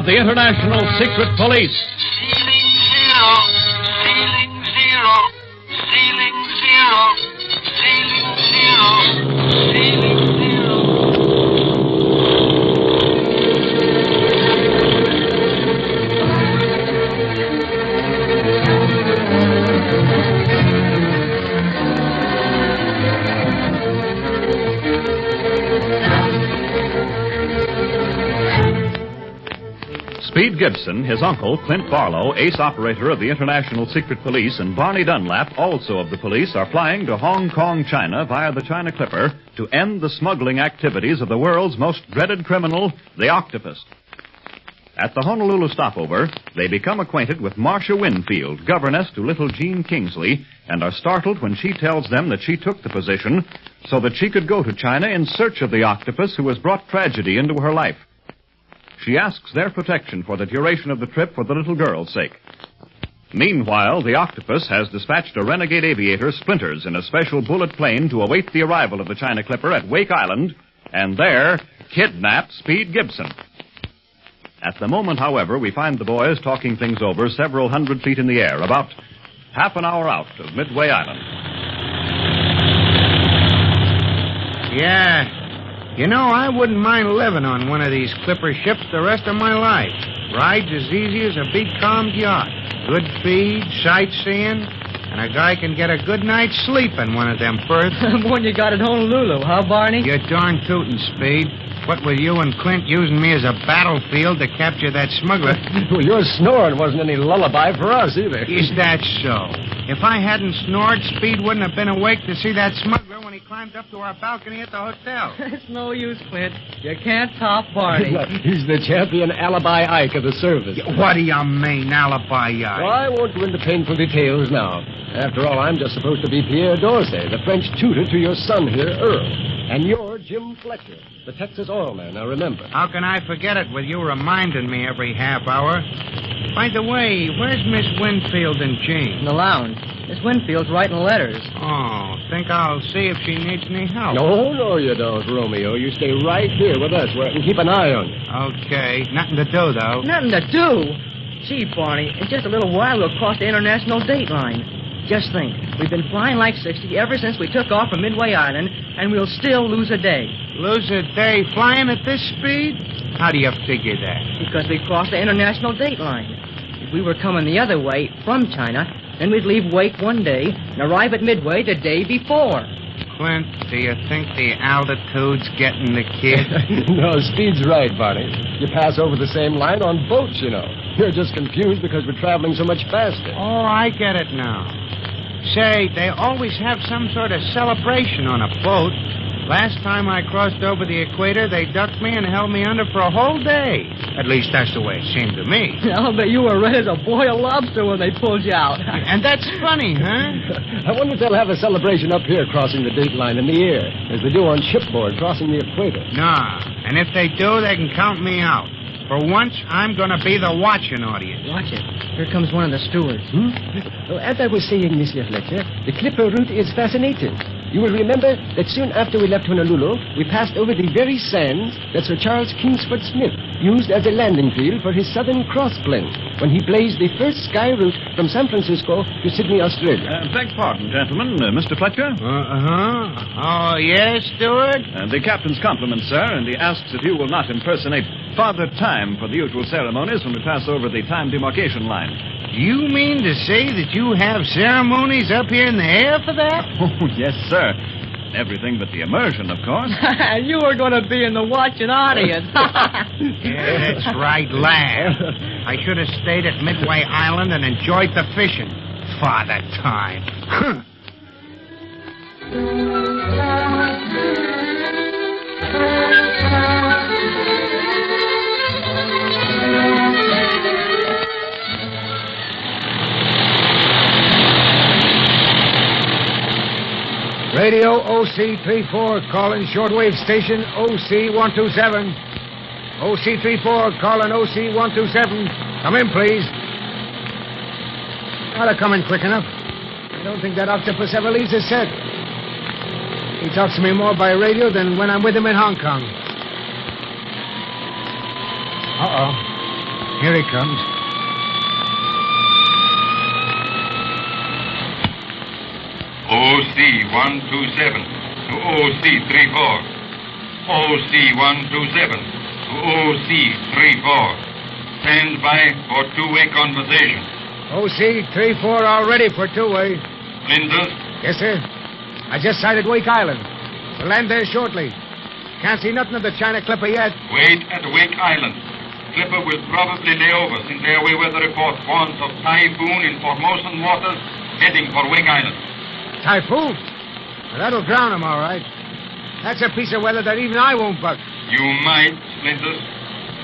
of the International Secret Police. Ceiling zero, ceiling zero, ceiling zero, ceiling zero, ceiling zero. Speed Gibson, his uncle, Clint Barlow, ace operator of the International Secret Police, and Barney Dunlap, also of the police, are flying to Hong Kong, China, via the China Clipper to end the smuggling activities of the world's most dreaded criminal, the Octopus. At the Honolulu stopover, they become acquainted with Marcia Winfield, governess to little Jean Kingsley, and are startled when she tells them that she took the position so that she could go to China in search of the Octopus who has brought tragedy into her life. She asks their protection for the duration of the trip for the little girl's sake. Meanwhile, the Octopus has dispatched a renegade aviator, Splinters, in a special bullet plane to await the arrival of the China Clipper at Wake Island, and there kidnap Speed Gibson. At the moment, however, we find the boys talking things over several hundred feet in the air, about half an hour out of Midway Island. Yeah. You know, I wouldn't mind living on one of these clipper ships the rest of my life. Rides as easy as a big-calmed yacht. Good feed, sightseeing, and a guy can get a good night's sleep in one of them berths. One you got at Honolulu, huh, Barney? You're darn tootin', Speed. What with you and Clint using me as a battlefield to capture that smuggler? Well, your snoring wasn't any lullaby for us, either. Is that so? If I hadn't snored, Speed wouldn't have been awake to see that smuggler when he climbed up to our balcony at the hotel. It's no use, Clint. You can't top Barney. He's the champion alibi Ike of the service. What do you mean, alibi Ike? Well, I won't go into painful details now. After all, I'm just supposed to be Pierre Dorsey, the French tutor to your son here, Earl. And you're Jim Fletcher, the Texas oil man, now remember. How can I forget it with you reminding me every half hour? By the way, where's Miss Winfield and Jean? In the lounge. Miss Winfield's writing letters. Oh, think I'll see if she needs any help. No, you don't, Romeo. You stay right here with us where I can keep an eye on you. Okay. Nothing to do, though. Nothing to do? Gee, Barney, in just a little while we'll cross the international date line. Just think, we've been flying like 60 ever since we took off from Midway Island, and we'll still lose a day. Lose a day flying at this speed? How do you figure that? Because we crossed the international date line. If we were coming the other way, from China, then we'd leave Wake one day and arrive at Midway the day before. Clint, do you think the altitude's getting the kid? No, Speed's right, Barney. You pass over the same line on boats, you know. You're just confused because we're traveling so much faster. Oh, I get it now. Say, they always have some sort of celebration on a boat. Last time I crossed over the equator, they ducked me and held me under for a whole day. At least that's the way it seemed to me. I'll bet you were red as a boiled lobster when they pulled you out. And that's funny, huh? I wonder if they'll have a celebration up here crossing the date line in the air, as they do on shipboard crossing the equator. Nah, and if they do, they can count me out. For once, I'm going to be the watching audience. Watch it. Here comes one of the stewards. Well, as I was saying, Monsieur Fletcher, the Clipper route is fascinating. You will remember that soon after we left Honolulu, we passed over the very sands that Sir Charles Kingsford Smith used as a landing field for his Southern Cross plane when he blazed the first sky route from San Francisco to Sydney, Australia. Beg pardon, gentlemen. Mr. Fletcher? Oh, yes, Stewart? The captain's compliments, sir, and he asks if you will not impersonate Father Time for the usual ceremonies when we pass over the time demarcation line. You mean to say that you have ceremonies up here in the air for that? Oh, yes, sir. Everything but the immersion, of course. And you were going to be in the watching audience. Yeah, that's right, lad. I should have stayed at Midway Island and enjoyed the fishing. Father Time. Radio OC-34 calling shortwave station OC-127. OC-34 calling OC-127. Come in, please. Ought to come in quick enough. I don't think that octopus ever leaves his set. He talks to me more by radio than when I'm with him in Hong Kong. Uh-oh. Here he comes. OC 127 to OC 34. OC 127 to OC 34. Stand by for two-way conversation. OC 34 all ready for two-way. Flinders, Yes, sir. I just sighted Wake Island. We'll land there shortly. Can't see nothing of the China Clipper yet. wait at Wake Island. Clipper will probably lay over since airway weather report warns of typhoon in Formosan waters heading for Wake Island. Typhoon? Well, that'll drown him, all right. That's a piece of weather that even I won't buck. You might, Flinders.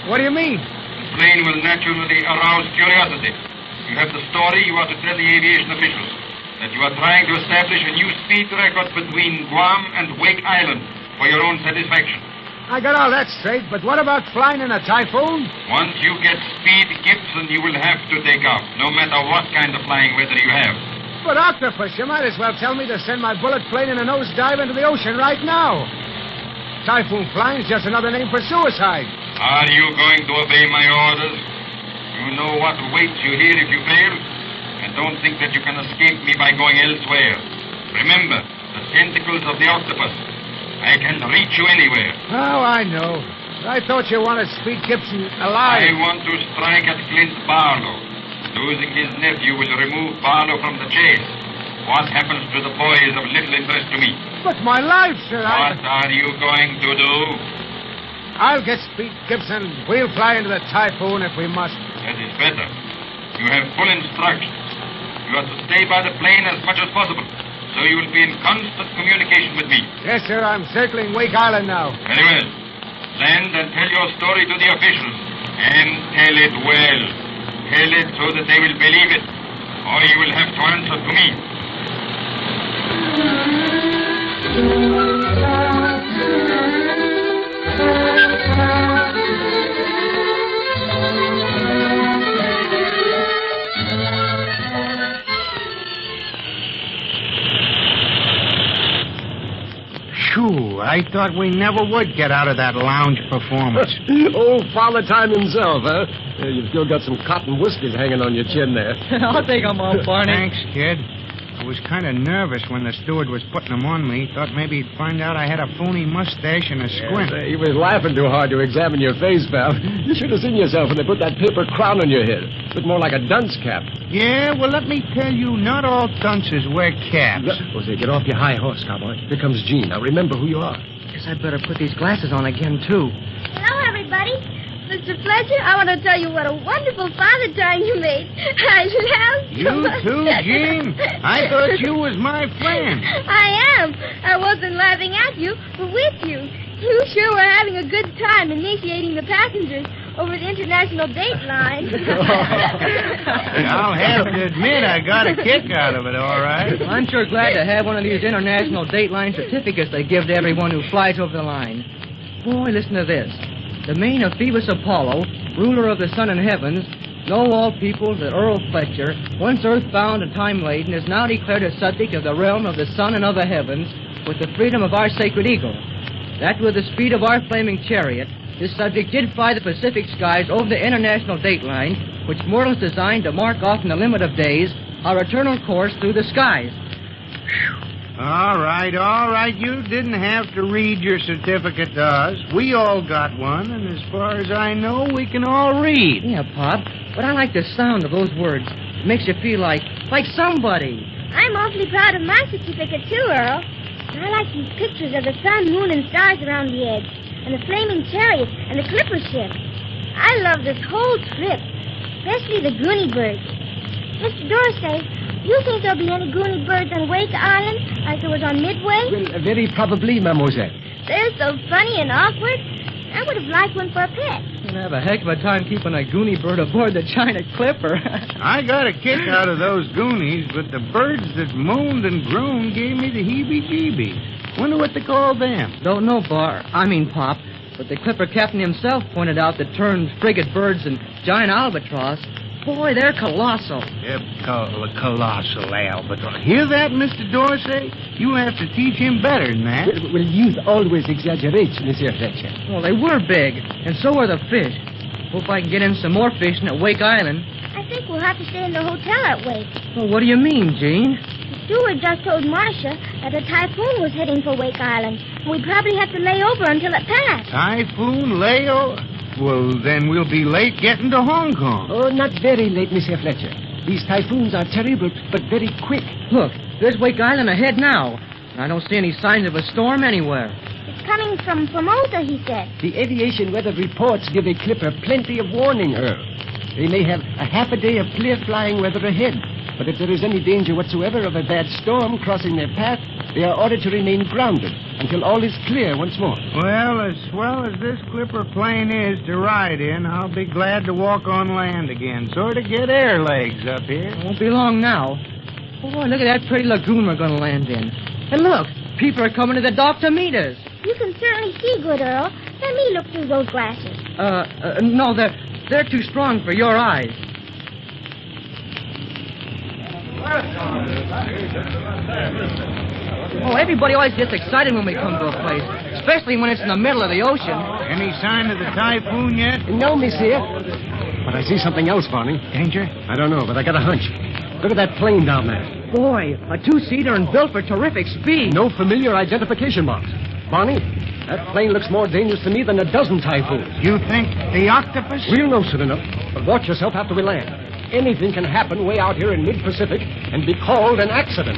What do you mean? The plane will naturally arouse curiosity. You have the story you are to tell the aviation officials. That you are trying to establish a new speed record between Guam and Wake Island for your own satisfaction. I got all that straight, but what about flying in a typhoon? Once you get Speed Gibson, you will have to take off, no matter what kind of flying weather you have. But, Octopus, you might as well tell me to send my bullet plane in a nosedive into the ocean right now. Typhoon flying's just another name for suicide. Are you going to obey my orders? You know what awaits you here if you fail. And don't think that you can escape me by going elsewhere. Remember, the tentacles of the octopus. I can reach you anywhere. Oh, I know. I thought you wanted Speed Gibson alive. I want to strike at Clint Barlow. Losing his nephew will remove Barlow from the chase. What happens to the boy is of little interest to me. But my life, sir. What are you going to do? I'll get Speed Gibson. We'll fly into the typhoon if we must. That is better. You have full instructions. You are to stay by the plane as much as possible, so you will be in constant communication with me. Yes, sir. I'm circling Wake Island now. Very well. Land and tell your story to the officials. And tell it well. Tell it so that they will believe it. Or you will have to answer to me. Phew, I thought we never would get out of that lounge performance. Oh, Father Time himself, huh? You've still got some cotton whiskers hanging on your chin there. I'll take them off, Barney. Thanks, kid. I was kind of nervous when the steward was putting them on me. Thought maybe he'd find out I had a phony mustache and a squint. He was laughing too hard to examine your face, pal. You should have seen yourself when they put that paper crown on your head. Looked more like a dunce cap. Yeah, well, let me tell you, not all dunces wear caps. Jose, get off your high horse, cowboy. Here comes Gene. Now remember who you are. Guess I'd better put these glasses on again, too. Hello, everybody. Mr. Fletcher, I want to tell you what a wonderful father time you made. I laughed so You much. too, Jean? I thought you was my friend. I am. I wasn't laughing at you, but with you. You sure were having a good time initiating the passengers over the international date line. I'll have to admit I got a kick out of it, all right. I'm sure glad to have one of these international dateline certificates they give to everyone who flies over the line. Boy, listen to this. The main of Phoebus Apollo, ruler of the sun and heavens, know all peoples that Earl Fletcher, once earthbound and time-laden, is now declared a subject of the realm of the sun and of the heavens with the freedom of our sacred eagle. That with the speed of our flaming chariot, this subject did fly the Pacific skies over the international dateline, which mortals designed to mark off in the limit of days our eternal course through the skies. All right. You didn't have to read your certificate to us. We all got one, and as far as I know, we can all read. Yeah, Pop, but I like the sound of those words. It makes you feel like somebody. I'm awfully proud of my certificate, too, Earl. And I like these pictures of the sun, moon, and stars around the edge, and the flaming chariot, and the clipper ship. I love this whole trip, especially the Goonie birds. Mr. Dorsey, you think there'll be any Goonie birds on Wake Island like there was on Midway? Well, very probably, mademoiselle. They're so funny and awkward. I would have liked one for a pet. You'll have a heck of a time keeping a Goonie bird aboard the China Clipper. I got a kick out of those Goonies, but the birds that moaned and groaned gave me the heebie-jeebies. Wonder what they call them. Don't know, Pop, but the Clipper captain himself pointed out the terms frigate birds and giant albatross. Boy, they're colossal. Yep, colossal albatross. Hear that, Mr. Dorsey? You have to teach him better than that. Well, youth always exaggerates, Monsieur Fletcher. Well, they were big, and so were the fish. Hope I can get in some more fishing at Wake Island. I think we'll have to stay in the hotel at Wake. Well, what do you mean, Gene? The steward just told Marcia that a typhoon was heading for Wake Island. We'd probably have to lay over until it passed. Typhoon, Leo? Well, then we'll be late getting to Hong Kong. Oh, not very late, Monsieur Fletcher. These typhoons are terrible, but very quick. Look, there's Wake Island ahead now. I don't see any signs of a storm anywhere. It's coming from Formosa, he said. The aviation weather reports give a clipper plenty of warning, Earl. They may have a half a day of clear flying weather ahead. But if there is any danger whatsoever of a bad storm crossing their path, they are ordered to remain grounded until all is clear once more. Well, as swell as this clipper plane is to ride in, I'll be glad to walk on land again. Sort of get air legs up here. It won't be long now. Boy, look at that pretty lagoon we're going to land in. And look, people are coming to the dock to meet us. You can certainly see good, Earl. Let me look through those glasses. No, they're too strong for your eyes. Oh, everybody always gets excited when we come to a place, especially when it's in the middle of the ocean. Any sign of the typhoon yet? No, Monsieur. But I see something else, Barney. Danger? I don't know, but I got a hunch. Look at that plane down there. Boy, a two-seater and built for terrific speed. No familiar identification marks. Barney, that plane looks more dangerous to me than a dozen typhoons. You think the Octopus? We'll know soon enough, but watch yourself after we land. Anything can happen way out here in mid-Pacific and be called an accident.